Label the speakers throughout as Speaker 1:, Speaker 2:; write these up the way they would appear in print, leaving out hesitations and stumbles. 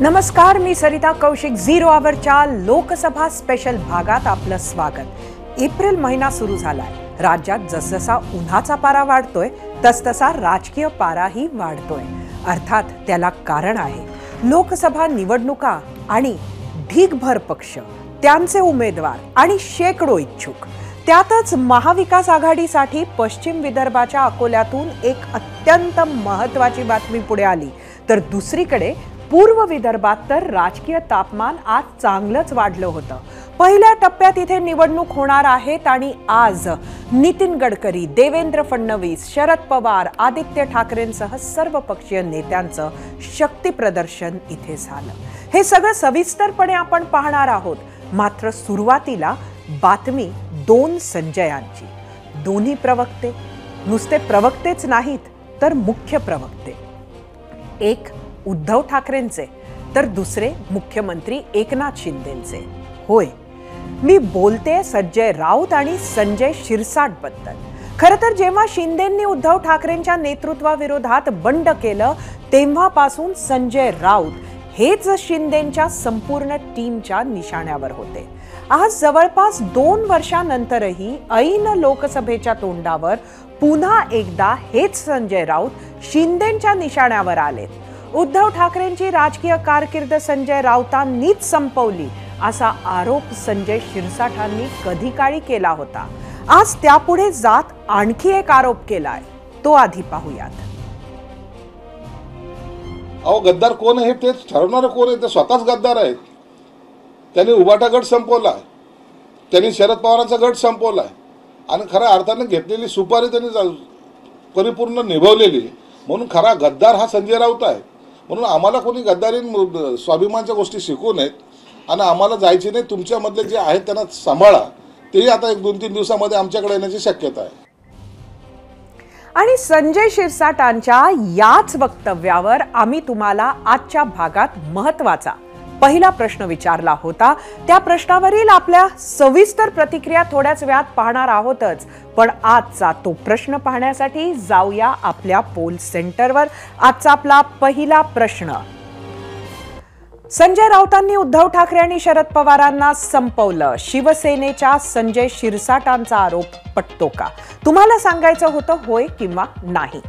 Speaker 1: नमस्कार, मी Sarita Kaushik. Zero आवरच्या Lok Sabha special भागात आपलं स्वागत. एप्रिल महिना सुरू झालाय. राज्यात जसजसा उन्हाचा पारा वाढतोय तसतसा राजकीय पाराही वाढतोय. अर्थात त्याला कारण आहे. लोकसभा निवडणुका आणि ढीगभर पक्ष, त्यांचे उमेदवार आणि शेकडो इच्छुक. त्यातच महाविकास आघाडीसाठी पश्चिम विदर्भाच्या अकोल्यातून एक अत्यंत महत्त्वाची बातमी पुढे आली. तर दुसरीकडे पूर्व विदर्भात तर राजकीय तापमान आज चांगलंच वाढलं होतं. पहिल्या टप्प्यात इथे निवडणूक होणार आहेत आणि आज नितीन गडकरी, देवेंद्र फडणवीस, शरद पवार, आदित्य ठाकरेंसह सर्व पक्षीय नेत्यांचं शक्ती प्रदर्शन इथे झालं. हे सगळं सविस्तरपणे आपण पाहणार आहोत. मात्र सुरुवातीला बातमी दोन संजयांची. दोन्ही प्रवक्ते, नुसते प्रवक्तेच नाहीत तर मुख्य प्रवक्ते. एक उद्धव ठाकरेंचे तर दुसरे मुख्यमंत्री एकनाथ शिंदेंचे. होय, मी बोलते संजय राऊत आणि संजय शिरसाट बद्दल. खरं तर जेव्हा शिंदेंनी उद्धव ठाकरेंच्या नेतृत्वाविरोधात बंड केलं तेव्हापासून संजय राऊत हेच शिंदेंच्या संपूर्ण टीमच्या निशाण्यावर होते. आज जवळपास 2 वर्षांनंतरही ऐन लोकसभेच्या तोंडावर पुन्हा एकदा हेच संजय राऊत शिंदेंच्या निशाण्यावर आलेत. उद्धव ठाकरेंची राजकीय कारकीर्द संजय राऊतांनीच संपवली असा आरोप संजय शिरसाटांनी कधी काळी केला होता. आज त्यापुढे जात आणखी एक आरोप केलाय. तो आधी पाहूयात.
Speaker 2: अहो, गद्दार कोण आहे ते ठरवणार कोण आहे? ते स्वतःच गद्दार आहेत. त्यांनी उभाटा गट संपवलाय, त्यांनी शरद पवारांचा गट संपवलाय आणि खऱ्या अर्थाने घेतलेली सुपारी त्यांनी परिपूर्ण निभवलेली. म्हणून खरा गद्दार हा संजय राऊत आहे. म्हणून आम्हाला कोणी गद्दारी स्वाभिमानच्या गोष्टी शिकवू नयेत आणि आम्हाला जायची नाही. तुमच्यामधले जे आहेत त्यांना सांभाळा. तेही आता 1-2-3 दिवसामध्ये आमच्याकडे येण्याची शक्यता आहे.
Speaker 1: आणि संजय शिरसाटांच्या याच वक्तव्यावर आम्ही तुम्हाला आजच्या भागात महत्त्वाचा पहिला प्रश्न विचारला होता. त्या प्रश्नावरील आपल्या सविस्तर प्रतिक्रिया थोड्याच वेळात पाहणार आहोतच. पण आजचा तो प्रश्न पाहण्यासाठी जाऊया आपल्या पोल सेंटरवर. आजचा आपला पहिला प्रश्न: संजय राऊतांनी उद्धव ठाकरे आणि शरद पवारांना संपवलं. शिवसेनेच्या संजय शिरसाटांचा आरोप पटतो का? तुम्हाला सांगायचं होतं होय किंवा नाही.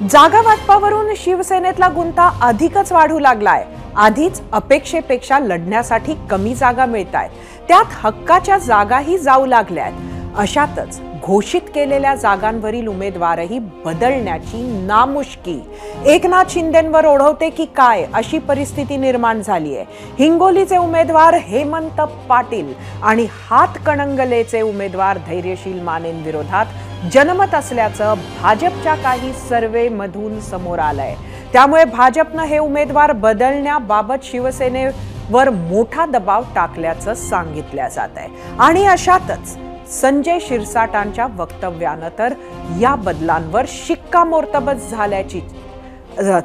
Speaker 1: जागा वाटपावरून शिवसेनेतला गुंता अधिकच वाढू लागलाय. आधीच अपेक्षेपेक्षा लढण्यासाठी कमी जागा मिळतायत, त्यात हक्काच्या जागाही जाऊ लागल्यात. अशातच घोषित केलेल्या जागांवरील उमेदवारही बदलण्याची नामुष्की एकनाथ शिंदेंवर ओढवते की काय, अशी परिस्थिती निर्माण झाली आहे. हिंगोलीचे उमेदवार हेमंत पाटील आणि हातकणंगलेचे उमेदवार धैर्यशील मानेंविरोधात जनमत असल्याचं भाजपच्या काही सर्व्हेमधून समोर आलंय. त्यामुळे भाजपनं हे उमेदवार बदलण्याबाबत शिवसेनेवर मोठा दबाव टाकल्याचं सांगितलं जात आहे. आणि अशातच संजय शिरसाटांच्या वक्तव्यानं तर या बदलांवर शिक्कामोर्तब झाल्याची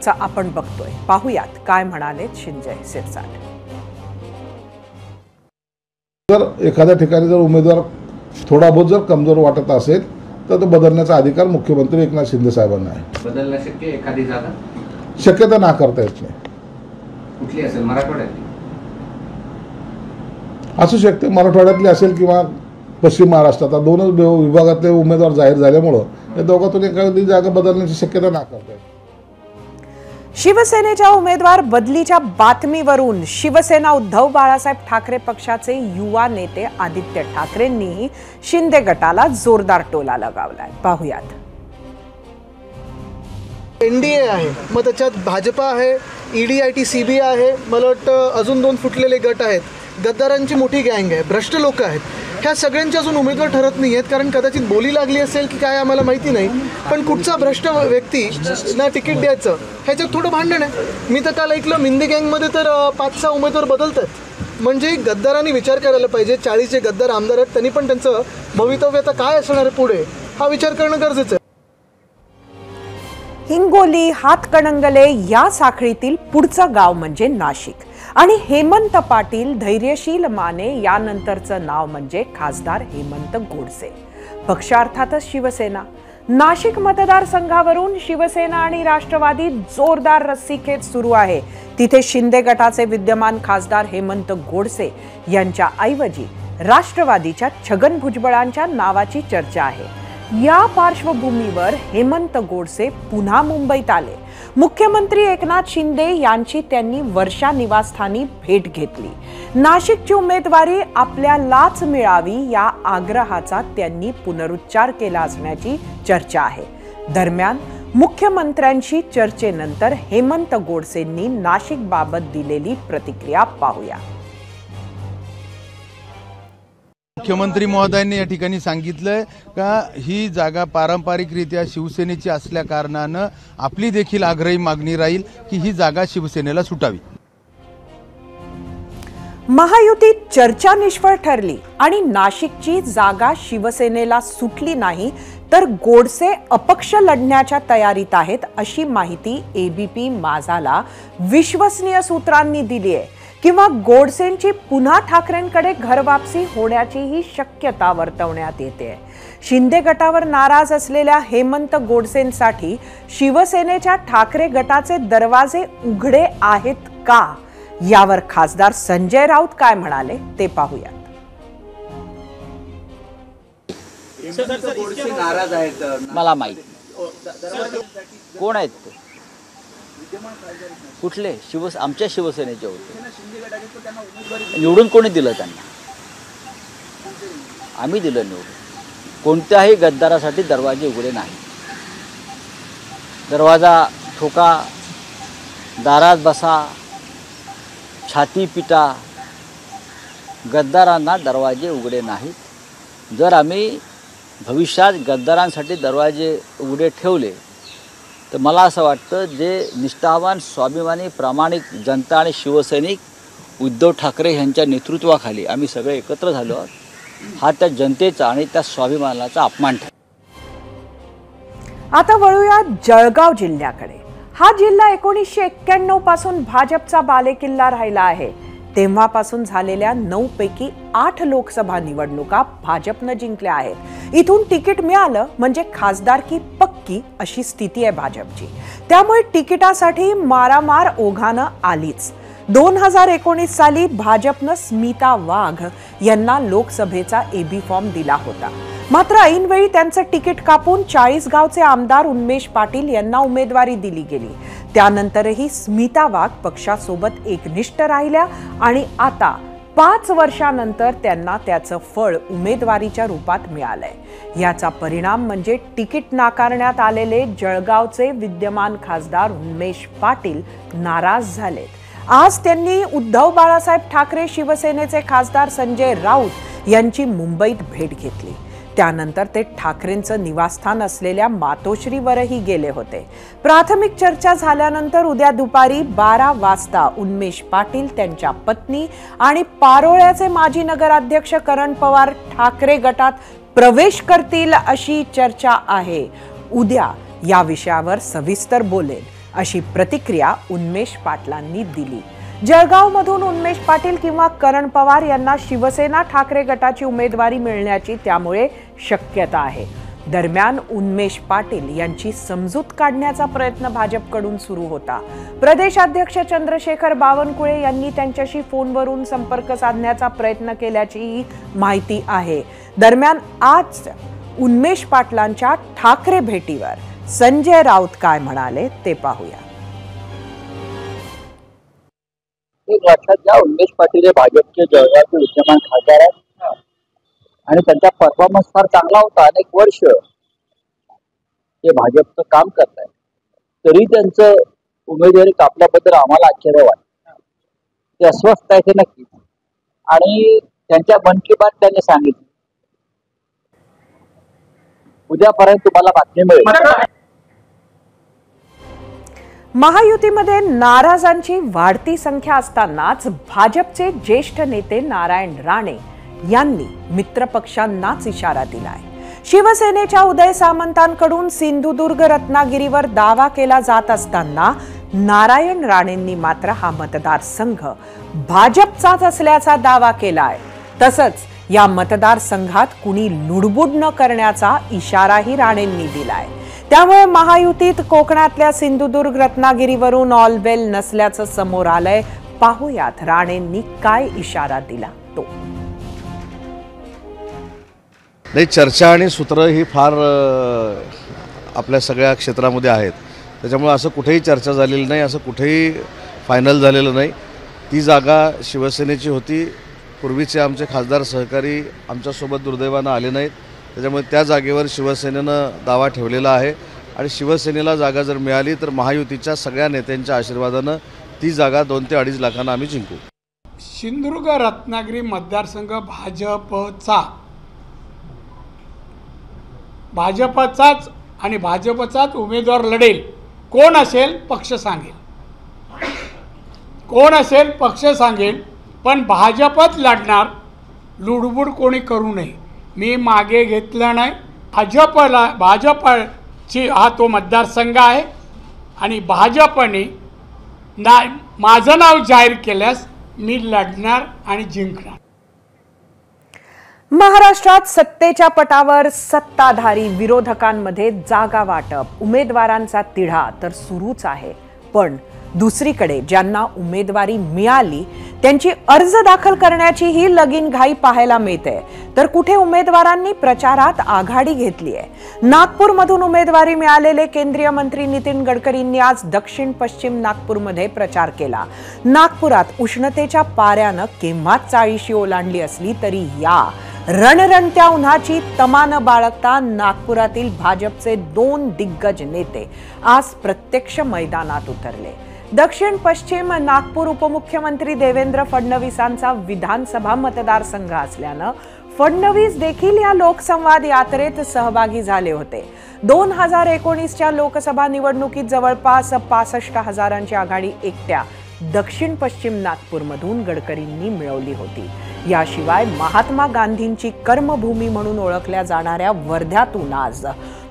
Speaker 1: आपण बघतोय. पाहूयात काय म्हणाले संजय शिरसाट.
Speaker 2: जर एखाद्या ठिकाणी जर उमेदवार थोडा बहुत जर कमजोर वाटत असेल तर तो बदलण्याचा अधिकार मुख्यमंत्री एकनाथ शिंदे साहेबांना आहे.
Speaker 3: बदलणं शक्य? एखादी जागा
Speaker 2: शक्यता नाकारता येत नाही.
Speaker 3: कुठली असेल? मराठवाड्यातली
Speaker 2: असू शकते, मराठवाड्यातली असेल किंवा पश्चिम महाराष्ट्रात. दोनच विभागातले उमेदवार जाहीर झाल्यामुळं या दोघातून एखादी जागा बदलण्याची शक्यता नाकारता येते.
Speaker 1: शिवसेनेच्या उमेदवार बदलीच्या बातमीवरून शिवसेना उद्धव बाळासाहेब ठाकरे पक्षाचे युवा नेते आदित्य ठाकरेंनीही शिंदे गटाला जोरदार टोला लगावलाय. पाहूयात.
Speaker 4: NDA आहे, मग त्याच्यात भाजपा आहे, EDIT CBI आहे, मला वाटतं अजून 2 फुटलेले गट आहेत. गद्दारांची मोठी गँग आहे, भ्रष्ट लोक आहेत. ह्या सगळ्यांचे अजून उमेदवार ठरत नाही आहेत, कारण कदाचित बोली लागली असेल की काय आम्हाला माहिती नाही. पण कुठचा भ्रष्ट व्यक्ती ना तिकीट द्यायचं ह्याच्यात थोडं भांडण आहे. मी तर काल ऐकलं मिंदे गँगमध्ये तर 5-6 उमेदवार बदलतात. म्हणजे गद्दारांनी विचार करायला पाहिजे. 40 जे गद्दार आमदार आहेत त्यांनी पण त्यांचं भवितव्य आता काय असणार आहे पुढे हा विचार करणं गरजेचं आहे.
Speaker 1: हिंगोली, हातकणंगले या साखळीतील पुढचं गाव म्हणजे नाशिक. आणि हेमंत पाटील, धैर्यशील माने यानंतरचं नाव म्हणजे खासदार हेमंत गोडसे. पक्ष अर्थातच शिवसेना. नाशिक मतदारसंघावरून शिवसेना आणि राष्ट्रवादी जोरदार रस्सीखेच सुरू आहे. तिथे शिंदे गटाचे विद्यमान खासदार हेमंत गोडसे यांच्या ऐवजी राष्ट्रवादीच्या छगन भुजबळांच्या नावाची चर्चा आहे. या पार्श्वभूमीवर हेमंत गोडसे पुन्हा मुंबईत आले. मुख्यमंत्री एकनाथ शिंदे यांची त्यांनी वर्षा निवासस्थानी भेट घेतली. नाशिकची उमेदवारी आपल्यालाच मिळावी या आग्रहाचा त्यांनी पुनरुच्चार केला असण्याची चर्चा आहे. दरम्यान मुख्यमंत्र्यांशी चर्चेनंतर हेमंत गोडसेंनी नाशिकबाबत दिलेली प्रतिक्रिया पाहूया.
Speaker 5: मुख्यमंत्री महोदयांनी या ठिकाणी सांगितलंय का ही जागा पारंपरिकरित्या शिवसेनेची असल्या कारणानं आपली देखील आग्रही मागणी राहील की ही जागा शिवसेनेला सुटावी.
Speaker 1: महायुतीत चर्चा निष्फळ ठरली आणि नाशिकची जागा शिवसेनेला सुटली नाही तर गोडसे अपक्ष लढण्याच्या तयारीत आहेत अशी माहिती एबीपी माझाला विश्वसनीय सूत्रांनी दिली आहे. किंवा गोडसेंची पुन्हा ठाकरेंकडे घरवापसी होण्याचीही शक्यता वर्तवण्यात येते. शिंदे गटावर नाराज असलेल्या हेमंत गोडसेंसाठी शिवसेनेच्या ठाकरे गटाचे दरवाजे उघडे आहेत का यावर खासदार संजय राऊत काय म्हणाले ते पाहूया.
Speaker 6: गोडसे नाराज आहेत.
Speaker 7: मला माहिती कोण आहेत ते, कुठले आमच्या शिवसेनेचे होते. निवडून कोणी दिलं त्यांना? आम्ही दिलं निवडून. कोणत्याही गद्दारासाठी दरवाजे उघडे नाही. दरवाजा ठोका, दारात बसा, छाती पिटा, गद्दारांना दरवाजे उघडे नाहीत. जर आम्ही भविष्यात गद्दारांसाठी दरवाजे उघडे ठेवले तर मला असं वाटतं जे निष्ठावान, स्वाभिमानी, प्रामाणिक जनता आणि शिवसैनिक उद्धव ठाकरे यांच्या नेतृत्वाखाली आम्ही सगळे एकत्र झालो आहोत, हा त्या जनतेचा आणि त्या स्वाभिमानाचा अपमान ठरला.
Speaker 1: आता वळूया जळगाव जिल्ह्याकडे. हा जिल्हा 1991 पासून भाजपचा बालेकिल्ला राहिला आहे. तेव्हापासून झालेल्या 9 पैकी 8 लोकसभा निवडणुका भाजपनं जिंकल्या आहेत. इथून तिकीट मिळालं म्हणजे खासदारकी पक्की अशी स्थिती आहे भाजपची. त्यामुळे तिकिटासाठी मारामार ओघानं आलीच. 2019 साली भाजपनं स्मिता वाघ यांना लोकसभेचा एबी फॉर्म दिला होता. मात्र ऐनवेळी त्यांचं तिकीट कापून 40 गावचे आमदार उन्मेष पाटील यांना उमेदवारी दिली गेली. त्यानंतरही स्मिता वाघ पक्षासोबत एकनिष्ठ राहिल्या आणि आता 5 वर्षांनंतर त्यांना त्याचं फळ उमेदवारीच्या रूपात मिळालंय. याचा परिणाम म्हणजे तिकीट नाकारण्यात आलेले जळगावचे विद्यमान खासदार उन्मेष पाटील नाराज झालेत. आज त्यांनी उद्धव बाळासाहेब ठाकरे शिवसेनेचे खासदार संजय राऊत यांची मुंबईत भेट घेतली. त्यानंतर ते ठाकरेंचं निवासस्थान असलेल्या मातोश्रीवरही गेले होते. प्राथमिक चर्चा झाल्यानंतर उद्या दुपारी 12 वाजता उन्मेष पाटील, त्यांच्या पत्नी आणि पारोळ्याचे माजी नगराध्यक्ष करण पवार ठाकरे गटात प्रवेश करतील अशी चर्चा आहे. उद्या या विषयावर सविस्तर बोलेल अशी प्रतिक्रिया उन्मेष पाटलांनी दिली. जळगावमधून उन्मेष पाटील किंवा करण पवार यांना शिवसेना ठाकरे गटाची उमेदवारी मिळण्याची त्यामुळे शक्यता आहे. दरम्यान उन्मेष पाटील यांची समजूत काढण्याचा प्रयत्न भाजपकडून सुरू होता. प्रदेशाध्यक्ष चंद्रशेखर बावनकुळे यांनी त्यांच्याशी फोनवरून संपर्क साधण्याचा प्रयत्न केल्याची माहिती आहे. दरम्यान आज उन्मेष पाटलांच्या ठाकरे भेटीवर संजय राऊत काय म्हणाले ते पाहूया.
Speaker 7: लक्षात घ्या, उन्मेष पाटील हे भाजपचे जळगावचे विद्यमान खासदार आहेत आणि त्यांचा परफॉर्मन्स फार चांगला होता. अनेक वर्ष ते भाजपचं काम करत आहेत, तरी त्यांचं उमेदवारी कापल्याबद्दल आम्हाला आश्चर्य वाटतं. ते अस्वस्थ आहेत हे नक्कीच. आणि त्यांच्या मन की बात त्यांनी सांगितली, उद्यापर्यंत तुम्हाला बातमी मिळेल.
Speaker 1: महायुतीमध्ये नाराजांची वाढती संख्या असतानाच भाजपचे ज्येष्ठ नेते नारायण राणे यांनी मित्रपक्षांनाच इशारा दिलाय. शिवसेनेच्या उदय सामंतांकडून सिंधुदुर्ग रत्नागिरीवर दावा केला जात असताना नारायण राणेंनी मात्र हा मतदारसंघ भाजपचाच असल्याचा दावा केलाय. तसंच या मतदारसंघात कुणी लुडबुड न करण्याचा इशाराही राणेंनी दिलाय. त्यामुळे महायुतीत कोकणातल्या सिंधुदुर्ग रत्नागिरीवरून ऑल वेल नसल्याचं समोर आलंय. पाहुयात राणेंनी काय इशारा दिला तो.
Speaker 6: नाही, चर्चा आणि सूत्र ही फार आपल्या सगळ्या क्षेत्रामध्ये आहेत. त्याच्यामुळे असं कुठेही चर्चा झालेली नाही, असं कुठेही फायनल झालेलं नाही. ती जागा शिवसेनेची होती. पूर्वीचे आमचे खासदार सहकारी आमच्यासोबत दुर्दैवानं आले नाहीत. त्याच्यामुळे त्या जागेवर शिवसेनेनं दावा ठेवलेला आहे आणि शिवसेनेला जागा जर मिळाली तर महायुतीच्या सगळ्या नेत्यांच्या आशीर्वादानं ती जागा 2 ते 2.5 लाखांना आम्ही जिंकू.
Speaker 8: सिंधुदुर्ग रत्नागिरी मतदारसंघ भाजपचाच आणि भाजपचाच उमेदवार लढेल. कोण असेल पक्ष सांगेल, कोण असेल पक्ष सांगेल, पण भाजपच लढणार. लुडबुड कोणी करू नये. मी मागे घेतलं नाही. भाजपची हा तो मतदारसंघ आहे आणि भाजपने माझं नाव जाहीर केल्यास मी लढणार आणि जिंकणार.
Speaker 1: महाराष्ट्रात सत्तेच्या पटावर सत्ताधारी विरोधकांमध्ये जागा वाटप, उमेदवारांचा तिढा तर सुरूच आहे. पण दुसरीकडे ज्यांना उमेदवारी मिळाली त्यांची अर्ज दाखल करण्याची ही लगीनघाई पाहायला मिळते. तर कुठे उमेदवारांनी प्रचारात आघाडी घेतली आहे. नागपूरमधून उमेदवारी मिळालेले केंद्रीय मंत्री नितीन गडकरींनी आज दक्षिण पश्चिम नागपूरमध्ये प्रचार केला. नागपुरात उष्णतेच्या पाऱ्यानं केव्हाच 40शी ओलांडली असली तरी या रणरणत्या उन्हाची तमा न बाळगता नागपुरातील भाजपचे 2 दिग्गज नेते आज प्रत्यक्ष मैदानात उतरले. दक्षिण पश्चिम नागपूर उपमुख्यमंत्री देवेंद्र फडणवीसांचा विधानसभा मतदारसंघ असल्यानं फडणवीस देखील या लोकसंवाद यात्रेत सहभागी झाले होते. 2019च्या लोकसभा निवडणुकीत जवळपास 65,000ची आघाडी एकट्या दक्षिण पश्चिम नागपूरमधून गडकरींनी मिळवली होती. याशिवाय महात्मा गांधींची कर्मभूमी म्हणून ओळखल्या जाणाऱ्या वर्ध्यातून आज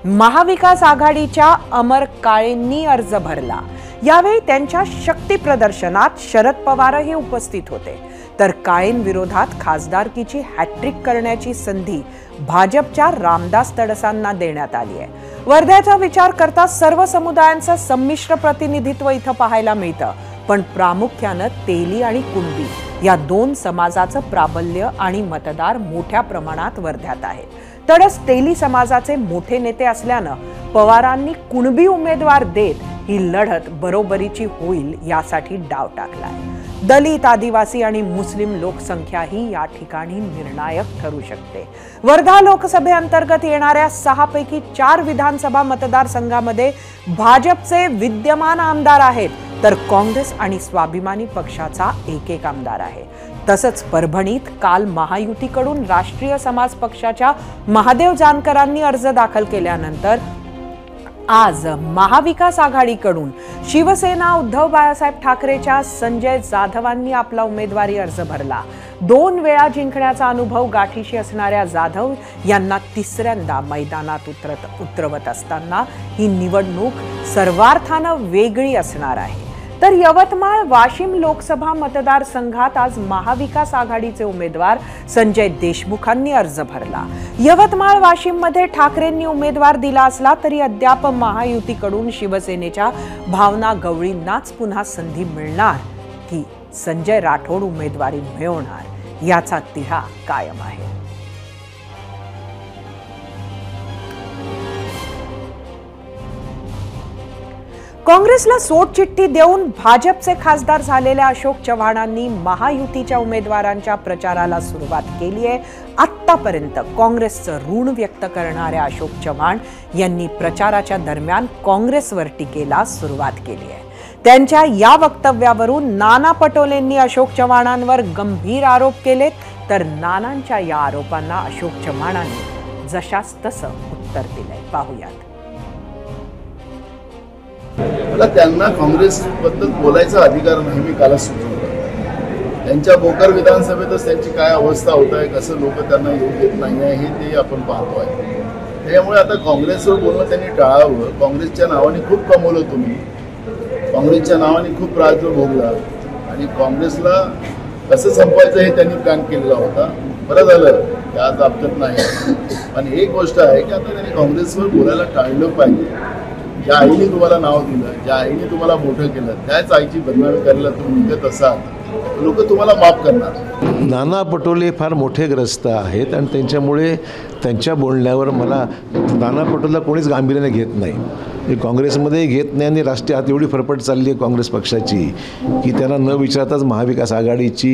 Speaker 1: महाविकास आघाडीच्या अमर काळेंनी अर्ज भरला. यावेळी त्यांच्या शक्ती प्रदर्शनात शरद पवारही उपस्थित होते. तर काळेंविरोधात खासदारकीची हॅट्रिक करण्याची संधी भाजपच्या रामदास तडसांना देण्यात आली आहे. वर्ध्याचा विचार करता सर्व समुदायांचं संमिश्र प्रतिनिधित्व इथं पाहायला मिळतं. पण प्रामुख्यानं तेली आणि कुणबी या 2 समाजाचं प्राबल्य आणि मतदार मोठ्या प्रमाणात वर्ध्यात आहे. तडस तेली समाजाचे मोठे नेते असल्यानं पवारांनी कुणबी उमेदवार देत ही लढत बरोबरीची होईल यासाठी डाव टाकलाय. दलित, आदिवासी आणि मुस्लिम लोकसंख्याही या ठिकाणी निर्णायक ठरू शकते. वर्धा लोकसभेअंतर्गत येणाऱ्या 6 पैकी 4 विधानसभा मतदारसंघामध्ये भाजपचे विद्यमान आमदार आहेत, तर काँग्रेस आणि स्वाभिमानी पक्षाचा एक आमदार आहे. तसंच परभणीत काल महायुतीकडून राष्ट्रीय समाज पक्षाच्या महादेव जानकरांनी अर्ज दाखल केल्यानंतर आज महाविकास आघाडीकडून शिवसेना उद्धव बाळासाहेब ठाकरेच्या संजय जाधवांनी आपला उमेदवारी अर्ज भरला. 2 वेळा जिंकण्याचा अनुभव गाठीशी असणाऱ्या जाधव यांना तिसऱ्यांदा मैदानात उतरवत असताना ही निवडणूक सर्वार्थानं वेगळी असणार आहे. तर यवतमाळ वाशिम लोकसभा मतदारसंघात आज महाविकास आघाडीचे उमेदवार संजय देशमुखांनी अर्ज भरला. यवतमाळ वाशिम मध्ये ठाकरेंनी उमेदवार दिला असला तरी अद्याप महायुतीकडून शिवसेनेच्या भावना गवळींनाच पुन्हा संधी मिळणार की संजय राठोड उमेदवारी मिळवणार याचा तिढा कायम आहे. काँग्रेसला सोडचिठ्ठी देऊन भाजपचे खासदार झालेल्या अशोक चव्हाणांनी महायुतीच्या उमेदवारांच्या प्रचाराला सुरुवात केली आहे. आत्तापर्यंत काँग्रेसचं ऋण व्यक्त करणाऱ्या अशोक चव्हाण यांनी प्रचाराच्या दरम्यान काँग्रेसवर टीकेला सुरुवात केली आहे. त्यांच्या या वक्तव्यावरून नाना पटोलेंनी अशोक चव्हाणांवर गंभीर आरोप केलेत, तर नानांच्या या आरोपांना अशोक चव्हाणांनी जशास तसं उत्तर दिलंय. पाहूयात.
Speaker 9: मला त्यांना काँग्रेसबद्दल बोलायचा अधिकार नाही, मी कालच सुचवलं. त्यांच्या भोकर विधानसभेतच त्यांची काय अवस्था होत आहे, कसं लोक त्यांना येऊ देत नाही आहे हे ते आपण पाहतो आहे. त्यामुळे आता काँग्रेसवर बोलणं त्यांनी टाळावं. काँग्रेसच्या नावाने खूप कमवलं तुम्ही, काँग्रेसच्या नावाने खूप राज्य भोगला आणि काँग्रेसला कसं संपवायचं हे त्यांनी प्लॅन केलेला होता. बरं झालं की आज आमच्यात नाही. पण एक गोष्ट आहे की आता त्यांनी काँग्रेसवर बोलायला टाळलं पाहिजे. ज्या आईने तुम्हाला नाव दिलं, ज्या आईने तुम्हाला मोठं केलं, त्याच आईची बदनामी करायला तुम्ही निघत असाल, लोक तुम्हाला माफ करणार.
Speaker 10: नाना पटोले फार मोठे ग्रस्त आहेत आणि त्यांच्यामुळे त्यांच्या बोलण्यावर मला नाना पटोलेला कोणीच गांभीर्याने घेत नाही, काँग्रेसमध्ये घेत नाही. आणि राष्ट्रीय आत एवढी फरफट चालली आहे काँग्रेस पक्षाची की त्यांना न विचारताच महाविकास आघाडीची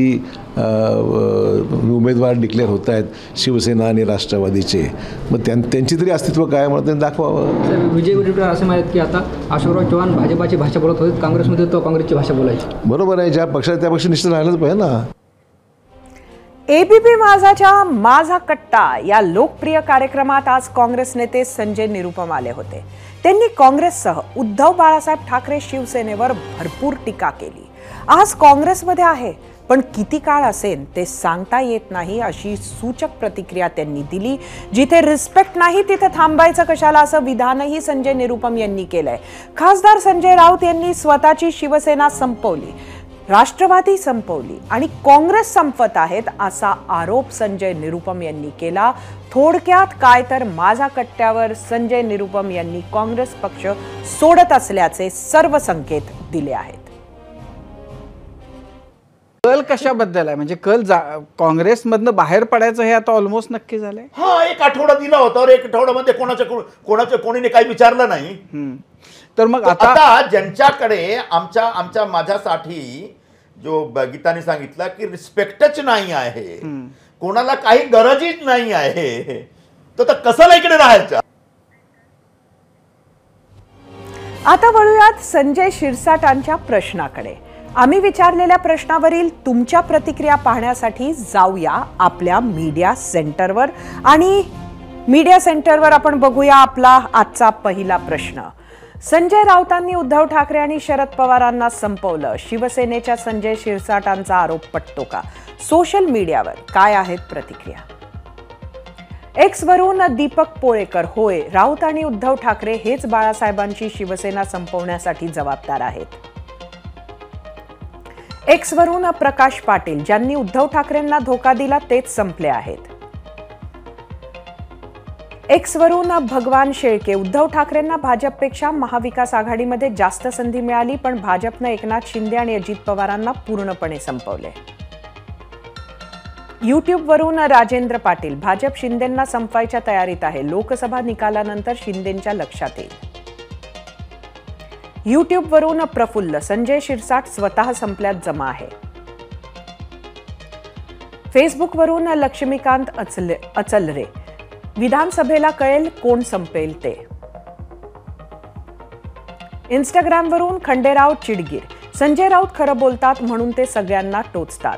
Speaker 10: उमेदवार डिक्लेअर होत आहेत, शिवसेना आणि राष्ट्रवादीचे. मग त्यांची तरी अस्तित्व काय म्हणून त्यांनी दाखवावं.
Speaker 11: विजय वडेट्टीवार असे म्हणतात की आता अशोकराव चव्हाण भाजपाची भाषा बोलत होते, काँग्रेसमध्ये तो काँग्रेसची भाषा बोलायची.
Speaker 10: बरोबर आहे, ज्या पक्षात त्या पक्षी निश्चित राहिलंच पाहिजे ना.
Speaker 1: एबीपी माझाच्या माझा कट्टा या लोकप्रिय कार्यक्रमात आज काँग्रेस नेते संजय निरुपम आले होते. त्यांनी काँग्रेससह उद्धव बाळासाहेब ठाकरे शिवसेनेवर भरपूर टीका केली. आज काँग्रेसमध्ये आहे पण किती काळ असेल ते सांगता येत नाही अशी सूचक प्रतिक्रिया त्यांनी दिली. जिथे रिस्पेक्ट नाही तिथे थांबायचं कशाला असं विधानही संजय निरुपम यांनी केलंय. खासदार संजय राऊत यांनी स्वतःची शिवसेना संपवली, राष्ट्रवादी संपवली आणि काँग्रेस संपत आहेत असा आरोप संजय निरुपम यांनी केला. थोडक्यात काय तर माझा कट्ट्यावर संजय निरुपम यांनी काँग्रेस पक्ष सोडत असल्याचे सर्व संकेत दिले आहेत.
Speaker 12: कल कशाबद्दल आहे, म्हणजे कल काँग्रेसमधनं बाहेर पडायचं हे आता ऑलमोस्ट नक्की झालंय.
Speaker 13: हा, एक आठवडा दिला होता और एक आठवड्यामध्ये कोणाच्या कोणीने काही विचारलं नाही.
Speaker 12: तर मग
Speaker 13: आता ज्यांच्याकडे माझ्यासाठी जो गीताने सांगितलं की रिस्पेक्टच नाही आहे, कोणाला काही गरजच नाही आहे, तर कशाला इकडे राहायचं.
Speaker 1: आता वळूयात संजय शिरसाटांच्या प्रश्नाकडे. आम्ही विचारलेल्या प्रश्नावरील तुमच्या प्रतिक्रिया पाहण्यासाठी जाऊया आपल्या मीडिया सेंटरवर. आणि मीडिया सेंटरवर आपण बघूया आपला आजचा पहिला प्रश्न. संजय राऊतांनी उद्धव ठाकरे आणि शरद पवारांना संपवलं, शिवसेनेच्या संजय शिरसाटांचा आरोप पटतो का? सोशल मीडियावर काय आहेत प्रतिक्रिया? एक्स वरून दीपक पोळेकर, होय, राऊत आणि उद्धव ठाकरे हेच बाळासाहेबांची शिवसेना संपवण्यासाठी जबाबदार आहेत. एक्स वरून प्रकाश पाटील, ज्यांनी उद्धव ठाकरेंना धोका दिला तेच संपले आहेत. एक्स वरून भगवान शेळके, उद्धव ठाकरेंना भाजपपेक्षा महाविकास आघाडीमध्ये जास्त संधी मिळाली पण भाजपनं एकनाथ शिंदे आणि अजित पवारांना पूर्णपणे संपवले. युट्यूब वरून राजेंद्र पाटील, भाजप शिंदेंना संपवायच्या तयारीत आहे, लोकसभा निकालानंतर शिंदेंच्या लक्षात येईल. युट्यूब वरून प्रफुल्ल, संजय शिरसाट स्वतः संपल्यात जमा आहे. फेसबुक वरून लक्ष्मीकांत अचलरे, विधानसभेला कळेल कोण संपेल ते. इंस्टाग्राम वरून खंडेराव चिडगीर, संजय राऊत खरं बोलतात म्हणून ते सगळ्यांना टोचतात.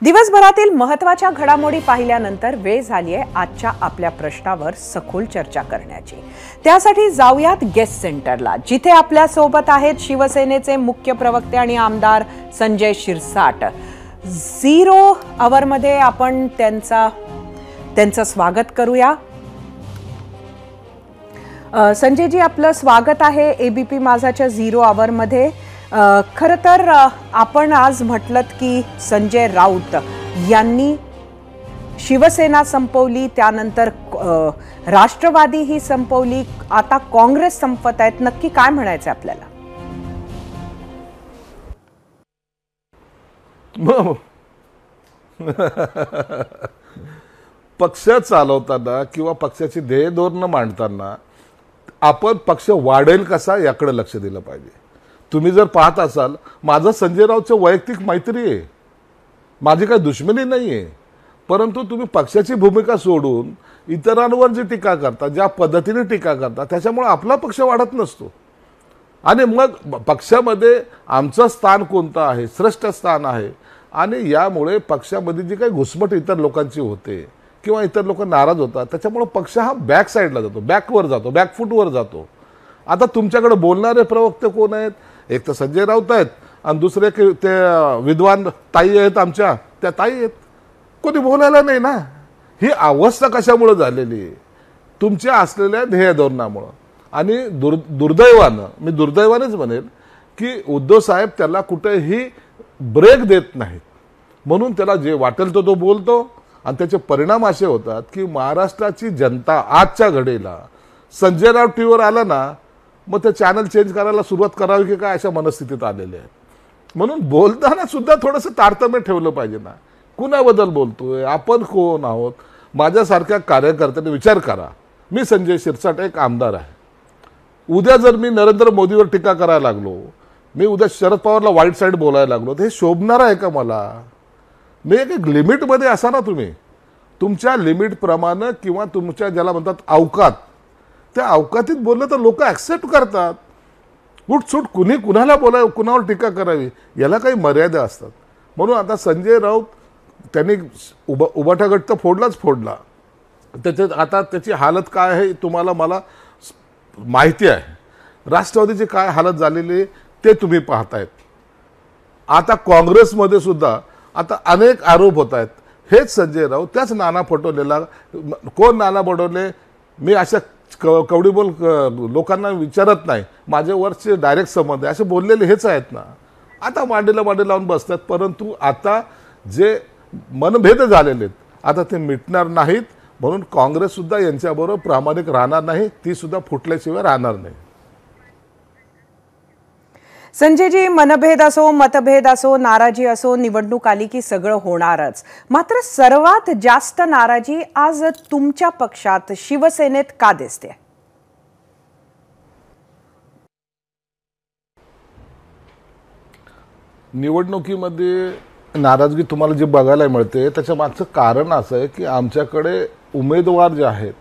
Speaker 1: दिवसभरातील महत्त्वाच्या घडामोडी पाहिल्यानंतर वेळ झाली आहे आजच्या आपल्या प्रश्नावर सखोल चर्चा करण्याची. त्यासाठी जाऊयात गेस्ट सेंटरला, जिथे आपल्या सोबत आहेत शिवसेनेचे मुख्य प्रवक्ते आणि आमदार संजय शिरसाट. 0 आवरमध्ये आपण त्यांचं स्वागत करूया. संजयजी, आपलं स्वागत आहे एबीपी माझाच्या 0 आवरमध्ये. खरं तर आपण आज म्हटलं की संजय राऊत यांनी शिवसेना संपवली, त्यानंतर राष्ट्रवादी ही संपवली, आता काँग्रेस संपत आहेत. नक्की काय म्हणायचं आपल्याला?
Speaker 2: पक्ष चालवताना किंवा पक्षाची ध्येय धोरणं मांडताना आपण पक्ष वाढेल कसा याकडे लक्ष दिलं पाहिजे. तुम्ही जर पाहत असाल, माझं संजय राऊतचं वैयक्तिक मैत्री आहे, माझी काही दुश्मनी नाही आहे, परंतु तुम्ही पक्षाची भूमिका सोडून इतरांवर जी टीका करता, ज्या पद्धतीने टीका करता, त्याच्यामुळे आपला पक्ष वाढत नसतो. आणि मग पक्षामध्ये आमचं स्थान कोणतं आहे, श्रेष्ठ स्थान आहे. आणि यामुळे पक्षामध्ये जी काही घुसमट इतर लोकांची होते किंवा इतर लोक नाराज होतात, त्याच्यामुळे पक्ष हा बॅक साईडला जातो, बॅकवर जातो, बॅकफूटवर जातो. आता तुमच्याकडे बोलणारे प्रवक्ते कोण आहेत? एक तर संजय राऊत आहेत आणि दुसरे ते विद्वान ताई आहेत, आमच्या त्या ताई आहेत. कोणी बोलायला नाही ना. ही अवस्था कशामुळे झालेली आहे? तुमच्या असलेल्या ध्येय धोरणामुळं. आणि दुर्दैवानं, मी दुर्दैवानेच म्हणेल की उद्धव साहेब त्याला कुठेही ब्रेक देत नाहीत. म्हणून त्याला जे वाटेल तो बोलतो आणि त्याचे परिणाम असे होतात की महाराष्ट्राची जनता आजच्या घडीला संजय राऊत टीव्हीवर आला ना, मग ते चॅनल चेंज करायला सुरुवात करावी की काय अशा मनस्थितीत आलेले आहेत. म्हणून बोलताना सुद्धा थोडंसं तारतम्य ठेवलं पाहिजे ना. कुणाबद्दल बोलतोय, आपण कोण आहोत. माझ्यासारख्या कार्यकर्त्यांनी विचार करा. मी संजय शिरसाट एक आमदार आहे. उद्या जर मी नरेंद्र मोदीवर टीका करायला लागलो, मी उद्या शरद पवारला वाईट साईड बोलायला लागलो, तर हे शोभणार आहे का मला? मी एक लिमिटमध्ये असा ना, तुम्ही तुमच्या लिमिटप्रमाणे किंवा तुमच्या ज्याला म्हणतात अवकात, त्या अवकातीत बोललं तर लोक ॲक्सेप्ट करतात. उठसूट कुणी कुणाला बोलावं, कुणावर टीका करावी, याला काही मर्यादा असतात. म्हणून आता संजय राऊत त्यांनी उबाटा गट तर फोडला. आता त्याची हालत काय आहे तुम्हाला मला माहिती आहे. राष्ट्रवादीची काय हालत झालेली ते तुम्ही पाहतायत. आता काँग्रेसमध्ये सुद्धा आता अनेक आरोप होत आहेत. हेच संजय राऊत, त्याच नाना पटोलेला, कोण नाना पटोले, मी अशा कवडीबोल लोकांना विचारत नाही, माझ्यावरचे डायरेक्ट संबंध आहे असे बोललेले हेच आहेत ना. आता मांडीला मांडी लावून बसतात. परंतु आता जे मनभेद झालेले आहेत आता ते मिटणार नाहीत. म्हणून काँग्रेस सुद्धा यांच्याबरोबर प्रामाणिक राहणार नाही, ती सुद्धा फुटल्याशिवाय राहणार नाही.
Speaker 1: संजयजी, मनभेद असो, मतभेद असो, नाराजी असो, निवडणूक आली की सगळं होणारच. मात्र सर्वात जास्त नाराजी आज तुमच्या पक्षात शिवसेनेत का दिसते?
Speaker 2: निवडणुकीमध्ये नाराजगी तुम्हाला जे बघायला मिळते त्याच्या मागचं कारण असं आहे की आमच्याकडे उमेदवार जे आहेत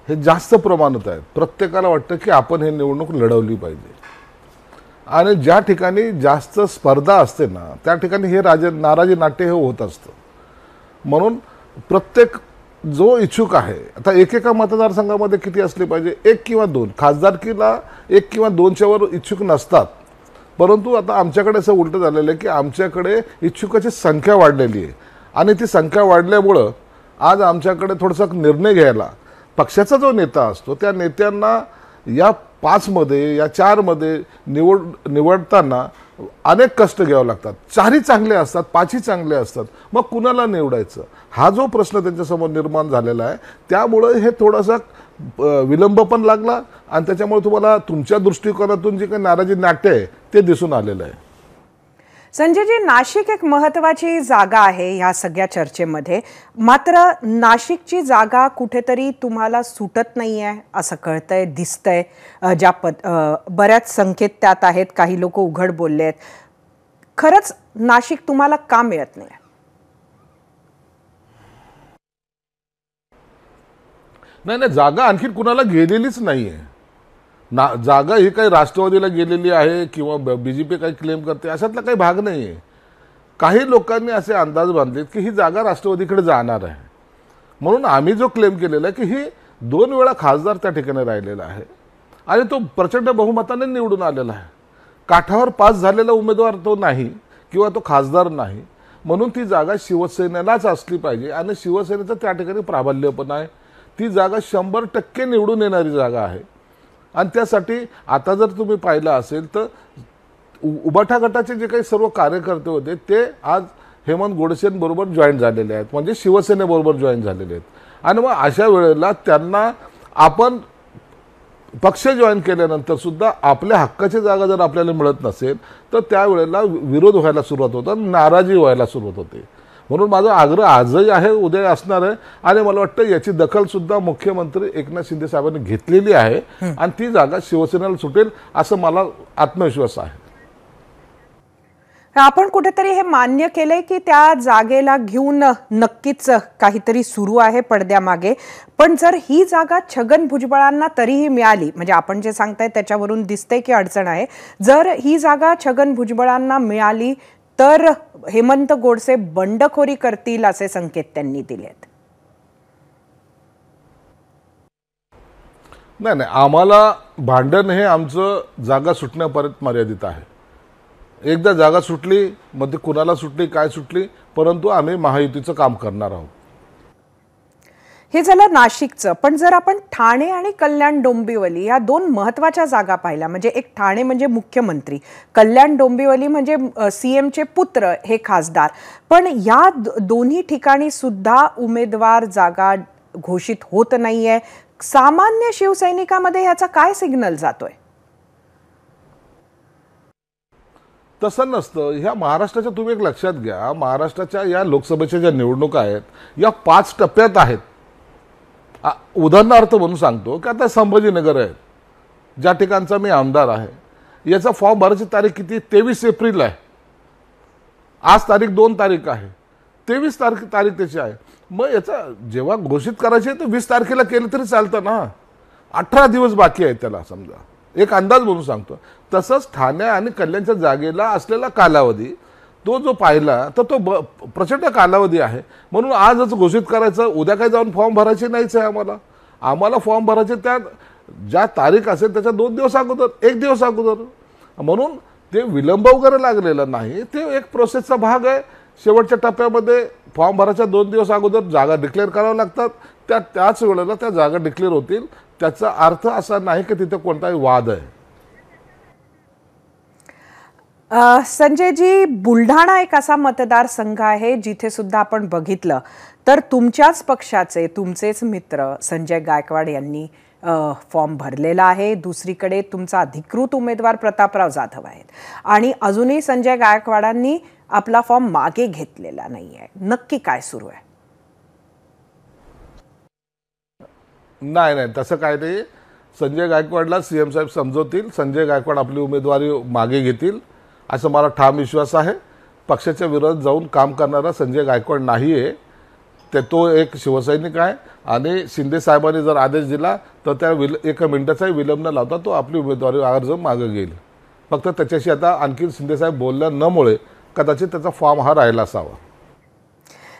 Speaker 2: हे जास्त प्रमाणात आहेत. प्रत्येकाला वाटतं की आपण हे निवडणूक लढवली पाहिजे आणि ज्या ठिकाणी जास्त स्पर्धा असते ना त्या ठिकाणी हे नाराजी नाट्य हे होत असतं. म्हणून प्रत्येक जो इच्छुक आहे, आता एकेका मतदारसंघामध्ये किती असले पाहिजे, 1 किंवा 2, खासदारकीला 1 किंवा 2च्या वर इच्छुक नसतात. परंतु आता आमच्याकडे असं उलटं झालेलं आहे की आमच्याकडे इच्छुकाची संख्या वाढलेली आहे आणि ती संख्या वाढल्यामुळं आज आमच्याकडे थोडासा निर्णय घ्यायला पक्षाचा जो नेता असतो त्या नेत्यांना या 5मध्ये या 4मध्ये निवडताना अनेक कष्ट घ्यावं लागतात. 4ही चांगले असतात, 5ही चांगले असतात, मग कुणाला निवडायचं हा जो प्रश्न त्यांच्यासमोर निर्माण झालेला आहे. त्यामुळे हे थोडासा विलंब पण लागला आणि त्याच्यामुळे तुम्हाला तुमच्या दृष्टिकोनातून जे काही नाराजी नाट्य आहे ते दिसून आलेलं आहे.
Speaker 1: संजयजी, नाशिक एक महत्त्वाची जागा आहे ह्या सगळ्या चर्चेमध्ये. मात्र नाशिकची जागा कुठेतरी तुम्हाला सुटत नाही आहे असं कळतंय, दिसतंय. बऱ्याच संकेत त्यात आहेत, काही लोक उघड बोलले आहेत. खरंच नाशिक तुम्हाला का मिळत नाही?
Speaker 2: नाही, जागा आणखी कुणाला गेलेलीच नाही आहे. जागा ही काही राष्ट्रवादीला गेलेली आहे किंवा बीजेपी काही क्लेम करते अशातला काही भाग नाही आहे. काही लोकांनी असे अंदाज बांधलेत की ही जागा राष्ट्रवादीकडे जाणार आहे. म्हणून आम्ही जो क्लेम केलेला आहे की ही 2 वेळा खासदार त्या ठिकाणी राहिलेला आहे आणि तो प्रचंड बहुमताने निवडून आलेला आहे. काठावर पास झालेला उमेदवार तो नाही किंवा तो खासदार नाही. म्हणून ती जागा शिवसेनेलाच असली पाहिजे आणि शिवसेनेचं त्या ठिकाणी प्राबल्य पण आहे. ती जागा 100% निवडून येणारी जागा आहे. आणि त्यासाठी आता जर तुम्ही पाहिलं असेल तर उबाठा गटाचे जे काही सर्व कार्यकर्ते होते ते आज हेमंत गोडसेंबरोबर जॉईन झालेले आहेत, म्हणजे शिवसेनेबरोबर जॉईन झालेले आहेत. आणि मग अशा वेळेला त्यांना आपण पक्ष जॉईन केल्यानंतर सुद्धा आपल्या हक्काची जागा जर आपल्याला मिळत नसेल तर त्यावेळेला विरोध व्हायला सुरुवात होतं, नाराजी व्हायला सुरुवात होते. म्हणून माझा आग्रह आजही आहे, उद्या असणार आहे आणि मला वाटतं याची दखल सुद्धा मुख्यमंत्री एकनाथ शिंदे साहेबांनी घेतलेली आहे आणि ती जागा शिवसेनेला सुटेल असं मला आत्मविश्वास आहे.
Speaker 1: आपण कुठेतरी हे मान्य केलंय की त्या जागेला घेऊन नक्कीच काहीतरी सुरू आहे पडद्यामागे. पण जर ही जागा छगन भुजबळांना तरीही मिळाली, म्हणजे आपण जे सांगताय त्याच्यावरून दिसतंय की अडचण आहे, जर ही जागा छगन भुजबळांना मिळाली तर हेमंत गोडसे बंडखोरी करतील असे संकेत त्यांनी दिलेत.
Speaker 2: नाही, आम्हाला भांडण हे आमचं जागा सुटण्यापर्यंत मर्यादित आहे. एकदा जागा सुटली मग ती कुणाला सुटली काय सुटली, परंतु आम्ही महायुतीचं काम करणार आहोत.
Speaker 1: हे झालं नाशिकचं. पण जर आपण ठाणे आणि कल्याण डोंबिवली या दोन महत्त्वाच्या जागा पाहिल्या, म्हणजे एक ठाणे म्हणजे मुख्यमंत्री, कल्याण डोंबिवली म्हणजे CMचे पुत्र हे खासदार, पण या दोन्ही ठिकाणी सुद्धा उमेदवार जागा घोषित होत नाहीये. सामान्य शिवसैनिकामध्ये याचा काय सिग्नल जातोय?
Speaker 2: तसं नसतं. ह्या महाराष्ट्राच्या तुम्ही एक लक्षात घ्या, महाराष्ट्राच्या या लोकसभेच्या ज्या निवडणुका आहेत या 5 टप्प्यात आहेत. उदाहरणार्थ म्हणून सांगतो की आता संभाजीनगर आहे, ज्या ठिकाणचा मी आमदार आहे, याचा फॉर्म भरायची तारीख किती? 23 एप्रिल आहे. आज तारीख 2 तारीख आहे, 23 तारीख त्याची आहे. मग याचा जेव्हा घोषित करायचे तर 20 तारखेला केलं तरी चालतं ना. 18 दिवस बाकी आहेत त्याला, समजा एक अंदाज म्हणून सांगतो. तसंच ठाणे आणि कल्याणच्या जागेला असलेला कालावधी तो जो पाहिला तर तो प्रचंड कालावधी आहे. म्हणून आजच घोषित करायचं, उद्या काही जाऊन फॉर्म भरायचे नाहीच आहे. आम्हाला फॉर्म भरायचे त्या ज्या तारीख असेल त्याच्या 2 दिवस अगोदर, 1 दिवस अगोदर. म्हणून ते विलंब वगैरे लागलेला नाही, ते एक प्रोसेसचा भाग आहे. शेवटच्या टप्प्यामध्ये फॉर्म भरायच्या 2 दिवस अगोदर जागा डिक्लेअर कराव्या लागतात. त्याच वेळेला त्या जागा डिक्लेअर होतील. त्याचा अर्थ असा नाही की तिथे कोणताही वाद आहे.
Speaker 1: संजयजी, बुलढाणा एक असा मतदारसंघ आहे जिथे सुद्धा आपण बघितलं तर तुमच्याच पक्षाचे, तुमचेच मित्र संजय गायकवाड यांनी फॉर्म भरलेला आहे. दुसरीकडे तुमचा अधिकृत उमेदवार प्रतापराव जाधव आहेत आणि अजूनही संजय गायकवाडांनी आपला फॉर्म मागे घेतलेला नाहीये. नक्की काय सुरू आहे?
Speaker 2: नाही, तसं काय नाही. संजय गायकवाडला CM साहेब समजवतील, संजय गायकवाड आपली उमेदवारी मागे घेतील असं मला ठाम विश्वास आहे. पक्षाच्या विरोधात जाऊन काम करणारा संजय गायकवाड नाही आहे. तो एक शिवसैनिक आहे आणि शिंदे साहेबांनी जर आदेश दिला तर त्या 1 मिनिटाचाही विलंब न लावता तो आपली उमेदवारी अर्ज मागे घेईल. फक्त त्याच्याशी आता आणखी शिंदे साहेब बोलल्या नमुळे कदाचित त्याचा फॉर्म हा राहिला असावा.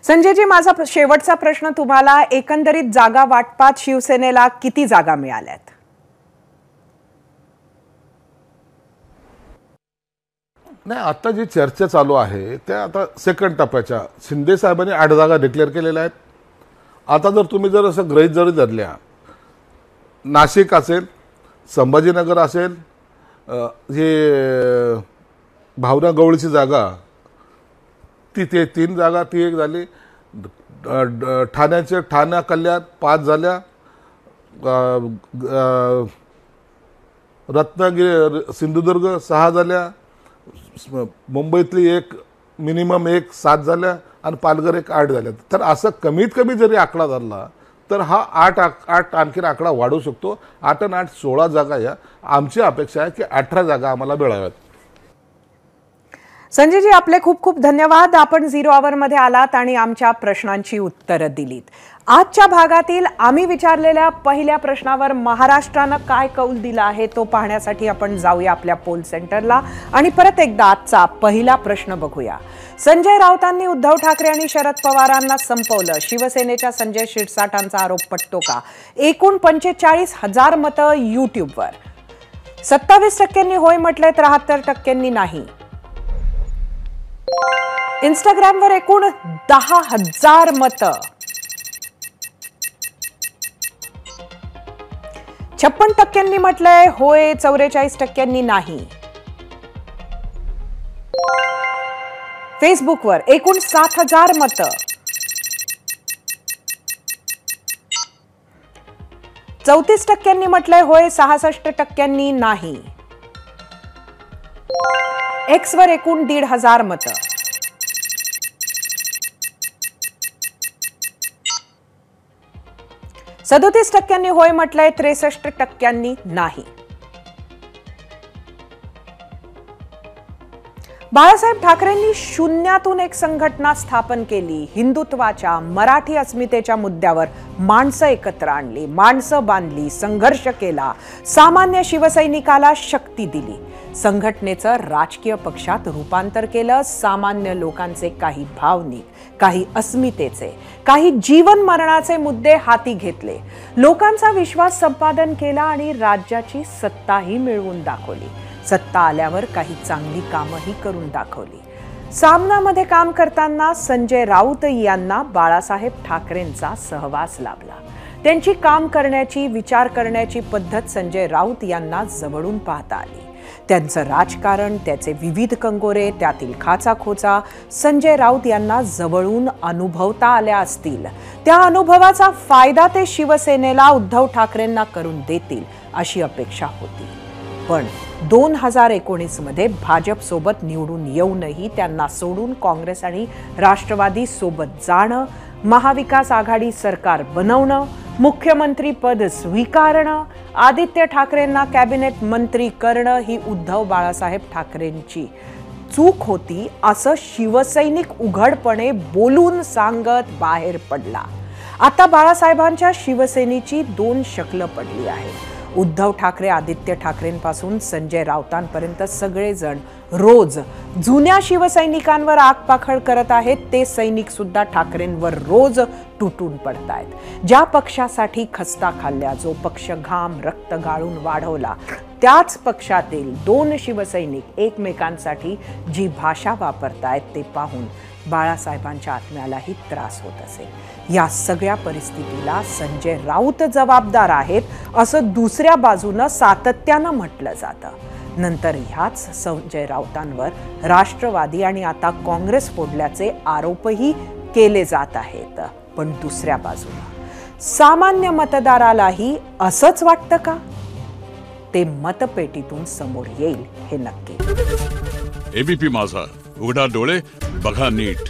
Speaker 1: संजयजी, माझा शेवटचा प्रश्न तुम्हाला, एकंदरीत जागा वाटपात शिवसेनेला किती जागा मिळाल्यात?
Speaker 2: नाही, आता जी चर्चा चालू आहे त्या आता सेकंड टप्प्याच्या, शिंदे साहेबांनी 8 जागा डिक्लेअर केलेल्या आहेत. आता जर तुम्ही जर असं गृहीत जरी धरल्या, नाशिक असेल, संभाजीनगर असेल, हे भावना गवळीची जागा ती 3 जागा, ती 1 झाली. ठाणे कल्याण 5 झाल्या. रत्नागिरी सिंधुदुर्ग 6 झाल्या. मुंबईतली 1 मिनिमम 7 झाल्या आणि पालघर 8 झाल्या. तर असं कमीत कमी जरी आकडा धरला तर हा 8 आणखीन आकडा वाढू शकतो. 8 आणि 8 16 जागा या. आमची अपेक्षा आहे की 18 जागा आम्हाला मिळाव्यात.
Speaker 1: संजयजी, आपले खूप खूप धन्यवाद. आपण 0 आवरमध्ये आलात आणि आमच्या प्रश्नांची उत्तरं दिलीत. आजच्या भागातील आम्ही विचारलेल्या पहिल्या प्रश्नावर महाराष्ट्रानं काय कौल दिला आहे तो पाहण्यासाठी आपण जाऊया आपल्या पोल सेंटरला आणि परत एकदा आजचा पहिला प्रश्न बघूया. संजय राऊतांनी उद्धव ठाकरे आणि शरद पवारांना संपवलं, शिवसेनेच्या संजय शिरसाटांचा आरोप पटतो का? एकूण 45,000 मतं युट्यूबवर. 27% होय म्हटले, 73% नाही. इंस्टाग्रामवर एकूण 10,000 मतं. 56% म्हटलंय होय, 44% नाही. फेसबुकवर एकूण 7,000 मतं. 34% म्हटलंय होय, 66% नाही. एक्सवर एकूण 1,500 मतं. 37% होय म्हटलंय, 63% नाही. बाळासाहेब ठाकरेंनी शून्यातून एक संघटना स्थापन केली. हिंदुत्वाच्या, मराठी अस्मितेच्या मुद्द्यावर माणसं एकत्र आणली, माणसं बांधली, संघर्ष केला, सामान्य शिवसैनिकाला शक्ती दिली. संघटनेचं राजकीय पक्षात रूपांतर केलं. सामान्य लोकांचे काही भावनिक, काही अस्मितेचे, काही जीवन मरणाचे मुद्दे हाती घेतले. लोकांचा विश्वास संपादन केला आणि राज्याची सत्ताही मिळवून दाखवली. सत्ता आल्यावर काही चांगली कामंही करून दाखवली. सामनामध्ये काम करताना संजय राऊत यांना बाळासाहेब ठाकरेंचा सहवास लाभला. त्यांची काम करण्याची, विचार करण्याची पद्धत संजय राऊत यांना जवळून पाहता आली. त्यांचं राजकारण, त्याचे विविध कंगोरे, त्यातील खाचाखोचा संजय राऊत यांना जवळून अनुभवता आल्या असतील. त्या अनुभवाचा फायदा ते शिवसेनेला, उद्धव ठाकरेंना करून देतील अशी अपेक्षा होती. पण 2019 मध्ये भाजप सोबत निवडून येऊनही त्यांना सोडून काँग्रेस आणि राष्ट्रवादी सोबत जाणं, महाविकास आघाडी सरकार बनवणं, मुख्यमंत्री पद स्वीकारणं, आदित्य ठाकरेंना कॅबिनेट मंत्री करणं ही उद्धव बाळासाहेब ठाकरेंची चूक होती असं शिवसैनिक उघडपणे बोलून सांगत बाहेर पडला. आता बाळासाहेबांच्या शिवसेनेची 2 शक्ल पडली आहे. उद्धव ठाकरे, आदित्य ठाकरेंपासून संजय राऊतांपर्यंत सगळेजण रोज जुन्या शिवसैनिकांवर आगपाखड करत आहेत. ते सैनिक सुद्धा ठाकरेंवर रोज तुटून पडतायत. ज्या पक्षासाठी खस्ता खाल्ल्या, जो पक्ष घाम रक्त गाळून वाढवला, त्याच पक्षातील 2 शिवसैनिक एकमेकांसाठी जी भाषा वापरतायत ते पाहून बाळासाहेबांच्या आत्म्यालाही त्रास होत असेल. या सगळ्या परिस्थितीला संजय राऊत जबाबदार आहेत असं दुसऱ्या बाजूनं सातत्यानं म्हटलं जातं. नंतर ह्याच संजय राऊतांवर राष्ट्रवादी आणि आता काँग्रेस फोडल्याचे आरोपही केले जात आहेत. पण दुसऱ्या बाजूनं सामान्य मतदारालाही असंच वाटतं का? ते मतपेटीतून समोर येईल हे नक्की.
Speaker 14: एबीपी माझा, उघडा डोळे बघा नीट.